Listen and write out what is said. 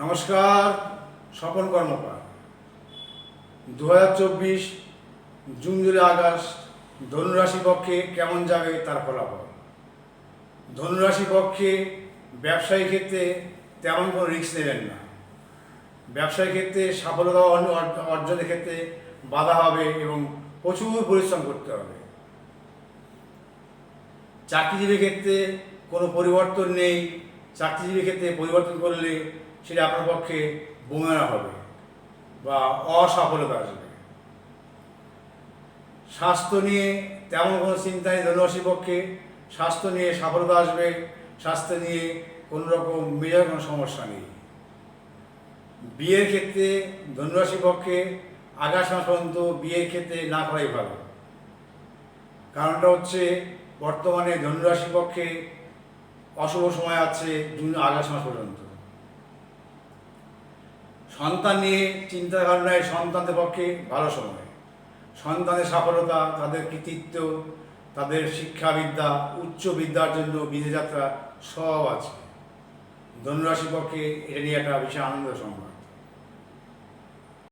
নমস্কার। স্বপন কর্মকার। 2024 June July August ধনুরাশি পক্ষে কেমন যাবে তার ফলাফল। ধনুরাশি পক্ষে ব্যবসায়ী ক্ষেত্রে তেমন কোনো রিস্ক নেবেন না। ব্যবসায়ী ক্ষেত্রে সফলতা অর্জনের ক্ষেত্রে বাধা হবে এবং প্রচুর পরিশ্রম করতে হবে। চাকরিজীবীর ক্ষেত্রে কোনো পরিবর্তন নেই। চাকরিজীবীর ক্ষেত্রে পরিবর্তন করলে সেটা আপনার পক্ষে বোমেরাং হবে বা অসফলতা আসবে। স্বাস্থ্য নিয়ে তেমন কোনো চিন্তা নেই ধনুরাশির পক্ষে। স্বাস্থ্য নিয়ে সফলতা আসবে। স্বাস্থ্য নিয়ে কোনো রকম মেজর কোনো সমস্যা নেই। বিয়ের ক্ষেত্রে ধনুরাশির পক্ষে আগস্ট মাস পর্যন্ত বিয়ের ক্ষেত্রে না করাই ভালো। কারণটা হচ্ছে বর্তমানে ধনুরাশির পক্ষে অশুভ সময় আছে আগস্ট মাস পর্যন্ত। সন্তান নিয়ে চিন্তা ভাবনায় সন্তানদের পক্ষে ভালো সময়। সন্তানের সফলতা, তাদের কৃতিত্ব, তাদের শিক্ষাবিদ্যা, উচ্চ বিদ্যার জন্য বিদেশ যাত্রা সব আছে। ধনুরাশির পক্ষে এটা নিয়ে একটা বিশাল আনন্দের সংবাদ।